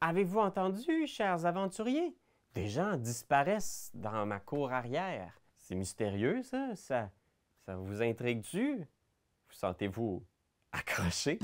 Avez-vous entendu, chers aventuriers? Des gens disparaissent dans ma cour arrière. C'est mystérieux, ça? Ça vous intrigue-tu? Vous sentez-vous accroché?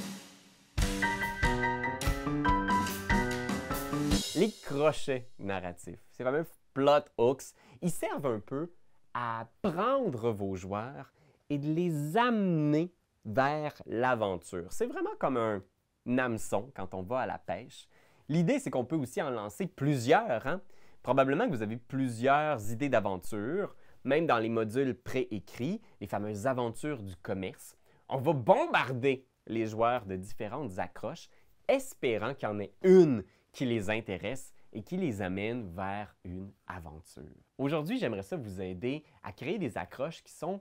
Les crochets narratifs, ces fameux plot hooks, ils servent un peu à prendre vos joueurs et de les amener vers l'aventure. C'est vraiment comme un hameçon quand on va à la pêche. L'idée, c'est qu'on peut aussi en lancer plusieurs. Hein? Probablement que vous avez plusieurs idées d'aventure, même dans les modules préécrits, les fameuses aventures du commerce. On va bombarder les joueurs de différentes accroches, espérant qu'il y en ait une qui les intéresse et qui les amène vers une aventure. Aujourd'hui, j'aimerais ça vous aider à créer des accroches qui sont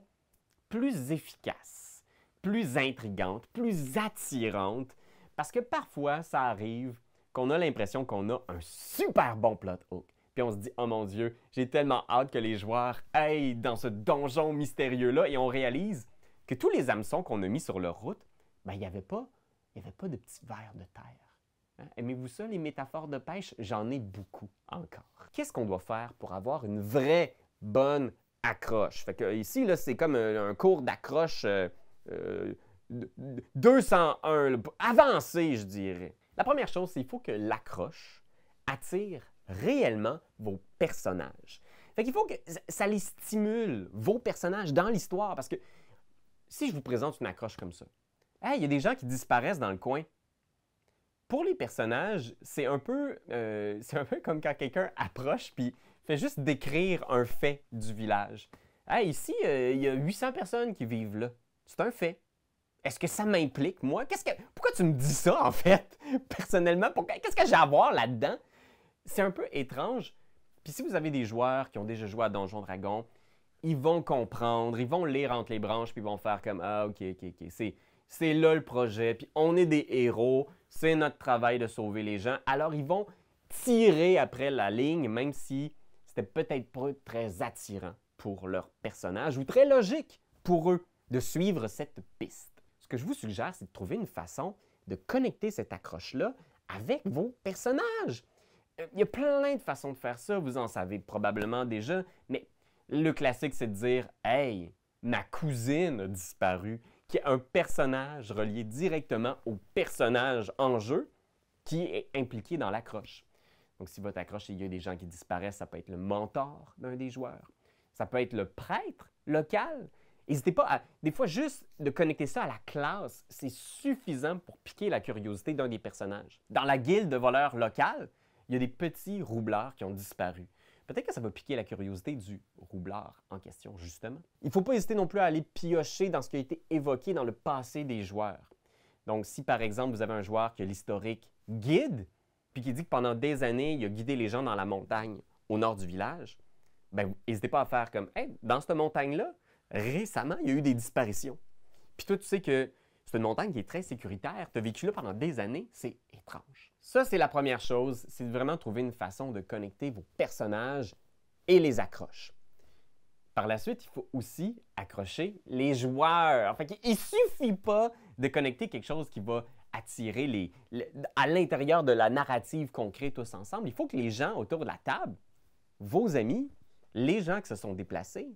plus efficaces, plus intrigantes, plus attirantes, parce que parfois, ça arrive qu'on a l'impression qu'on a un super bon plot hook. Puis on se dit, oh mon Dieu, j'ai tellement hâte que les joueurs aillent dans ce donjon mystérieux-là, et on réalise que tous les hameçons qu'on a mis sur leur route, ben, il n'y avait pas de petits vers de terre. Hein? Aimez-vous ça, les métaphores de pêche? J'en ai beaucoup encore. Qu'est-ce qu'on doit faire pour avoir une vraie bonne accroche? Fait que ici, là, c'est comme un cours d'accroche 201, là, avancé, je dirais. La première chose, c'est qu'il faut que l'accroche attire réellement vos personnages. Fait qu'il faut que ça les stimule, vos personnages, dans l'histoire. Parce que si je vous présente une accroche comme ça, il y a des gens qui disparaissent dans le coin. Pour les personnages, c'est un peu comme quand quelqu'un approche puis fait juste décrire un fait du village. Ici, il y a 800 personnes qui vivent là. C'est un fait. Est-ce que ça m'implique, moi? Pourquoi tu me dis ça, en fait? Personnellement, qu'est-ce que j'ai à voir là-dedans? C'est un peu étrange. Puis si vous avez des joueurs qui ont déjà joué à Donjon Dragon, ils vont comprendre, ils vont lire entre les branches, puis ils vont faire comme « Ah, ok, c'est là le projet, puis on est des héros, c'est notre travail de sauver les gens. » Alors, ils vont tirer après la ligne, même si c'était peut-être pas très attirant pour leur personnage ou très logique pour eux de suivre cette piste. Ce que je vous suggère, c'est de trouver une façon de connecter cette accroche-là avec vos personnages. Il y a plein de façons de faire ça, vous en savez probablement déjà, mais le classique, c'est de dire « Hey, ma cousine a disparu », qui est un personnage relié directement au personnage en jeu qui est impliqué dans l'accroche. Donc, si votre accroche, il y a des gens qui disparaissent, ça peut être le mentor d'un des joueurs, ça peut être le prêtre local. N'hésitez pas à, des fois, juste de connecter ça à la classe, c'est suffisant pour piquer la curiosité d'un des personnages. Dans la guilde de voleurs locale, il y a des petits roubleurs qui ont disparu. Peut-être que ça va piquer la curiosité du roublard en question, justement. Il ne faut pas hésiter non plus à aller piocher dans ce qui a été évoqué dans le passé des joueurs. Donc, si par exemple, vous avez un joueur qui a l'historique guide, puis qui dit que pendant des années, il a guidé les gens dans la montagne au nord du village, ben, n'hésitez pas à faire comme « Hey, dans cette montagne-là, récemment, il y a eu des disparitions. » Puis toi, tu sais que c'est une montagne qui est très sécuritaire. Tu as vécu là pendant des années. C'est étrange. Ça, c'est la première chose. C'est de vraiment trouver une façon de connecter vos personnages et les accroches. Par la suite, il faut aussi accrocher les joueurs. Fait qu'il ne suffit pas de connecter quelque chose qui va attirer à l'intérieur de la narrative qu'on crée tous ensemble. Il faut que les gens autour de la table, vos amis, les gens qui se sont déplacés,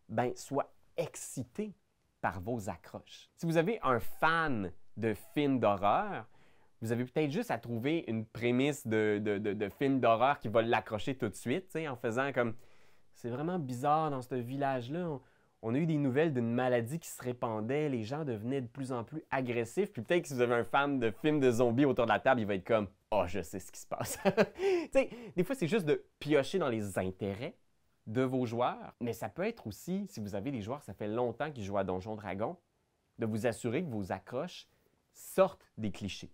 ben, soient excités par vos accroches. Si vous avez un fan de films d'horreur, vous avez peut-être juste à trouver une prémisse de film d'horreur qui va l'accrocher tout de suite, en faisant comme « C'est vraiment bizarre dans ce village-là, on a eu des nouvelles d'une maladie qui se répandait, les gens devenaient de plus en plus agressifs. » Puis peut-être que si vous avez un fan de films de zombies autour de la table, il va être comme « Oh, je sais ce qui se passe. » Des fois, c'est juste de piocher dans les intérêts de vos joueurs, mais ça peut être aussi, si vous avez des joueurs, ça fait longtemps qu'ils jouent à Donjon Dragon, de vous assurer que vos accroches sortent des clichés.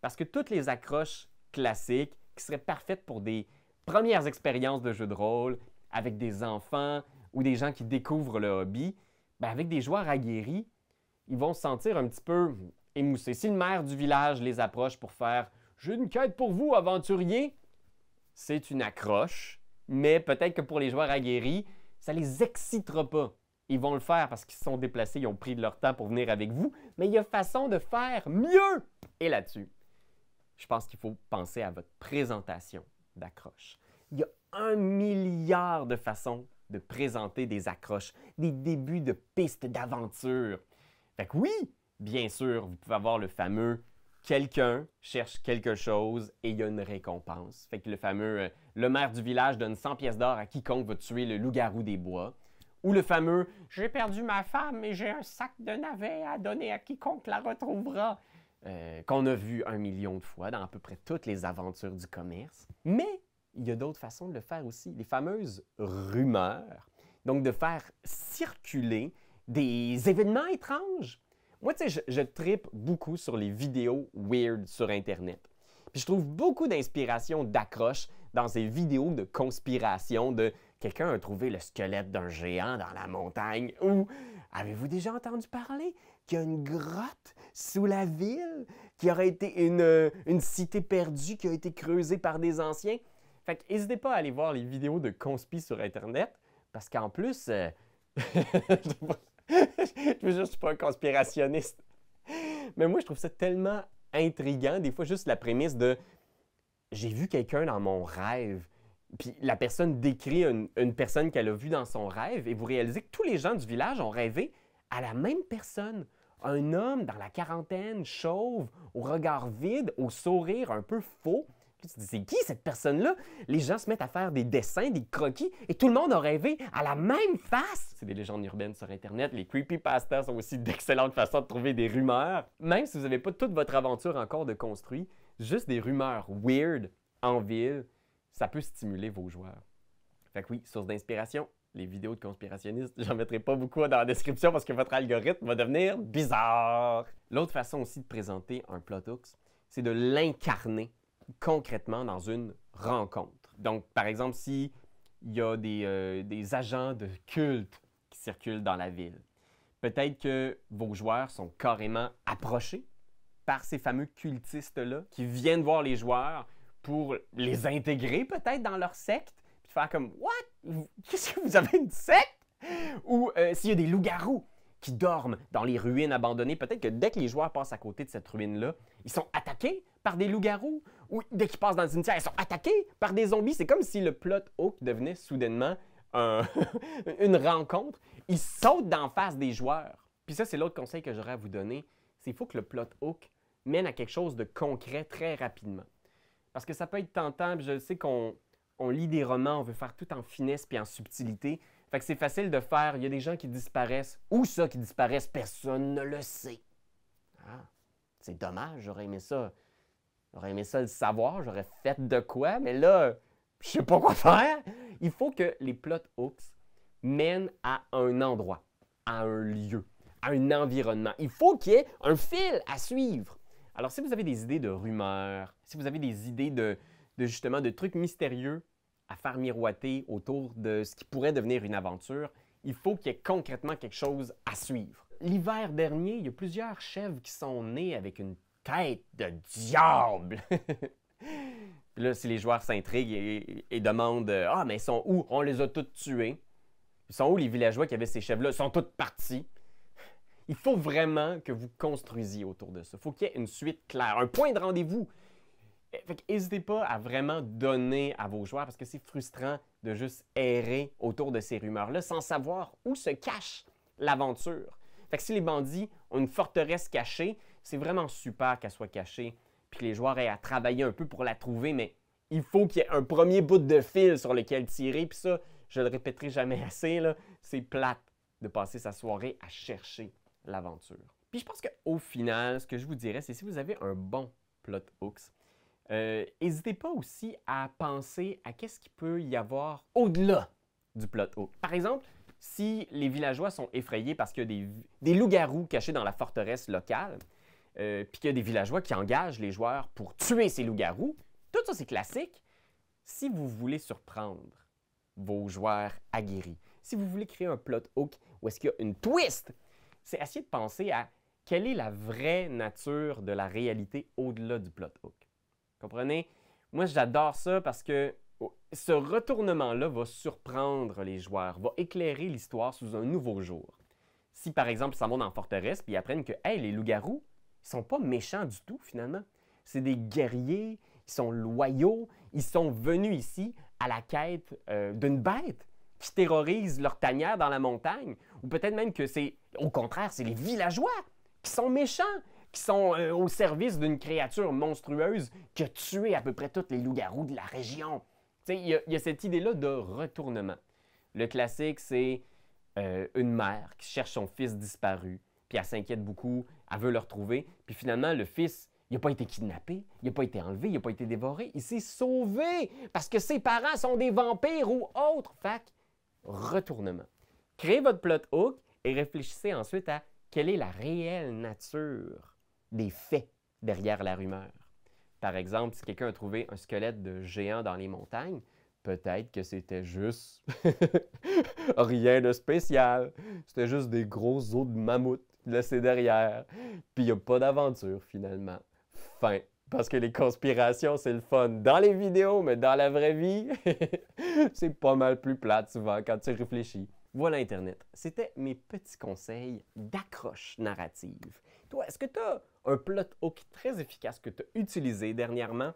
Parce que toutes les accroches classiques qui seraient parfaites pour des premières expériences de jeu de rôle, avec des enfants ou des gens qui découvrent le hobby, ben avec des joueurs aguerris, ils vont se sentir un petit peu émoussés. Si le maire du village les approche pour faire « J'ai une quête pour vous, aventurier », c'est une accroche. Mais peut-être que pour les joueurs aguerris, ça ne les excitera pas. Ils vont le faire parce qu'ils se sont déplacés, ils ont pris de leur temps pour venir avec vous, mais il y a façon de faire mieux. Et là-dessus, je pense qu'il faut penser à votre présentation d'accroche. Il y a 1 milliard de façons de présenter des accroches, des débuts de pistes d'aventure. Fait que oui, bien sûr, vous pouvez avoir le fameux « quelqu'un cherche quelque chose et il y a une récompense ». Fait que le fameux « le maire du village donne 100 pièces d'or à quiconque va tuer le loup-garou des bois ». Ou le fameux « j'ai perdu ma femme et j'ai un sac de navets à donner à quiconque la retrouvera ». Qu'on a vu 1 million de fois dans à peu près toutes les aventures du commerce. Mais il y a d'autres façons de le faire aussi, les fameuses rumeurs. Donc, de faire circuler des événements étranges. Moi, tu sais, je trippe beaucoup sur les vidéos weird sur Internet. Puis je trouve beaucoup d'inspiration, d'accroche dans ces vidéos de conspiration de quelqu'un a trouvé le squelette d'un géant dans la montagne ou avez-vous déjà entendu parler qu'il y a une grotte sous la ville qui aurait été une cité perdue qui a été creusée par des anciens? Fait que n'hésitez pas à aller voir les vidéos de conspi sur Internet parce qu'en plus, je veux dire, je suis pas un conspirationniste. Mais moi, je trouve ça tellement intriguant. Des fois, juste la prémisse de j'ai vu quelqu'un dans mon rêve, puis la personne décrit une personne qu'elle a vue dans son rêve, et vous réalisez que tous les gens du village ont rêvé à la même personne. Un homme dans la quarantaine, chauve, au regard vide, au sourire un peu faux. Puis tu te dis, c'est qui cette personne-là? Les gens se mettent à faire des dessins, des croquis, et tout le monde a rêvé à la même face! C'est des légendes urbaines sur Internet. Les creepypastas sont aussi d'excellentes façons de trouver des rumeurs. Même si vous n'avez pas toute votre aventure encore de construit, juste des rumeurs weird en ville, ça peut stimuler vos joueurs. Fait que oui, source d'inspiration, les vidéos de conspirationnistes, j'en mettrai pas beaucoup dans la description parce que votre algorithme va devenir bizarre. L'autre façon aussi de présenter un plot hook, c'est de l'incarner concrètement dans une rencontre. Donc, par exemple, s'il y a des agents de culte qui circulent dans la ville, peut-être que vos joueurs sont carrément approchés par ces fameux cultistes-là qui viennent voir les joueurs pour les intégrer peut-être dans leur secte, puis faire comme « What? Qu'est-ce que vous avez une secte? » Ou s'il y a des loups-garous qui dorment dans les ruines abandonnées, peut-être que dès que les joueurs passent à côté de cette ruine-là, ils sont attaqués par des loups-garous. Ou dès qu'ils passent dans le cimetière, ils sont attaqués par des zombies. C'est comme si le plot hook devenait soudainement une rencontre. Ils sautent d'en face des joueurs. Puis ça, c'est l'autre conseil que j'aurais à vous donner. C'est qu'il faut que le plot hook mène à quelque chose de concret très rapidement. Parce que ça peut être tentant, puis je sais qu'on lit des romans, on veut faire tout en finesse puis en subtilité. Fait que c'est facile de faire, il y a des gens qui disparaissent. Où ça qui disparaissent? Personne ne le sait. Ah, c'est dommage, j'aurais aimé ça. J'aurais aimé ça le savoir, j'aurais fait de quoi, mais là, je sais pas quoi faire. Il faut que les plot hooks mènent à un endroit, à un lieu, à un environnement. Il faut qu'il y ait un fil à suivre. Alors, si vous avez des idées de rumeurs, si vous avez des idées justement de trucs mystérieux à faire miroiter autour de ce qui pourrait devenir une aventure, il faut qu'il y ait concrètement quelque chose à suivre. L'hiver dernier, il y a plusieurs chèvres qui sont nés avec une tête de diable! Puis là, si les joueurs s'intriguent et demandent « Ah, mais ils sont où? On les a tous tués. Ils sont où les villageois qui avaient ces chèvres-là? Ils sont tous partis. » Il faut vraiment que vous construisiez autour de ça. Il faut qu'il y ait une suite claire, un point de rendez-vous. N'hésitez pas à vraiment donner à vos joueurs parce que c'est frustrant de juste errer autour de ces rumeurs-là sans savoir où se cache l'aventure. Fait que si les bandits ont une forteresse cachée, c'est vraiment super qu'elle soit cachée puis que les joueurs aient à travailler un peu pour la trouver, mais il faut qu'il y ait un premier bout de fil sur lequel tirer. Puis ça, je le répéterai jamais assez, c'est plate de passer sa soirée à chercher l'aventure. Puis je pense qu'au final, ce que je vous dirais, c'est si vous avez un bon plot hooks, n'hésitez pas aussi à penser à qu'est-ce qu'il peut y avoir au-delà du plot hook. Par exemple, si les villageois sont effrayés parce qu'il y a des loups-garous cachés dans la forteresse locale, puis qu'il y a des villageois qui engagent les joueurs pour tuer ces loups-garous, tout ça c'est classique. Si vous voulez surprendre vos joueurs aguerris, si vous voulez créer un plot hook où est-ce qu'il y a une twist, c'est essayer de penser à quelle est la vraie nature de la réalité au-delà du plot hook. Comprenez? Moi, j'adore ça parce que ce retournement-là va surprendre les joueurs, va éclairer l'histoire sous un nouveau jour. Si, par exemple, ils s'en vont dans la forteresse puis ils apprennent que hey, les loups-garous, ils sont pas méchants du tout, finalement. c'est des guerriers, ils sont loyaux, ils sont venus ici à la quête d'une bête qui terrorise leur tanière dans la montagne. Ou peut-être même que c'est, au contraire, c'est les villageois qui sont méchants, qui sont au service d'une créature monstrueuse qui a tué à peu près tous les loups-garous de la région. Il y a cette idée-là de retournement. Le classique, c'est une mère qui cherche son fils disparu, puis elle s'inquiète beaucoup, elle veut le retrouver, puis finalement, le fils, il n'a pas été kidnappé, il n'a pas été enlevé, il n'a pas été dévoré, il s'est sauvé parce que ses parents sont des vampires ou autres. Fait que, retournement. Créez votre plot hook et réfléchissez ensuite à quelle est la réelle nature des faits derrière la rumeur. Par exemple, si quelqu'un a trouvé un squelette de géant dans les montagnes, peut-être que c'était juste rien de spécial. C'était juste des gros os de mammouth laissés derrière. Puis il n'y a pas d'aventure finalement. Fin. Parce que les conspirations, c'est le fun dans les vidéos, mais dans la vraie vie, c'est pas mal plus plate souvent quand tu réfléchis. Voilà Internet. C'était mes petits conseils d'accroche narrative. Toi, est-ce que tu as un plot hook très efficace que tu as utilisé dernièrement?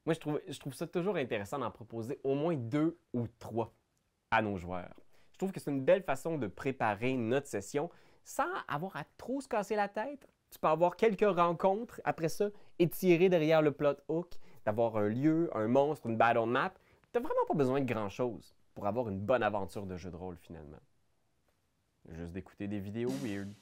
Moi, je trouve ça toujours intéressant d'en proposer au moins 2 ou 3 à nos joueurs. Je trouve que c'est une belle façon de préparer notre session sans avoir à trop se casser la tête. Tu peux avoir quelques rencontres après ça, étirer derrière le plot hook, d'avoir un lieu, un monstre, une battle map. Tu n'as vraiment pas besoin de grand-chose pour avoir une bonne aventure de jeu de rôle finalement. Juste d'écouter des vidéos weird.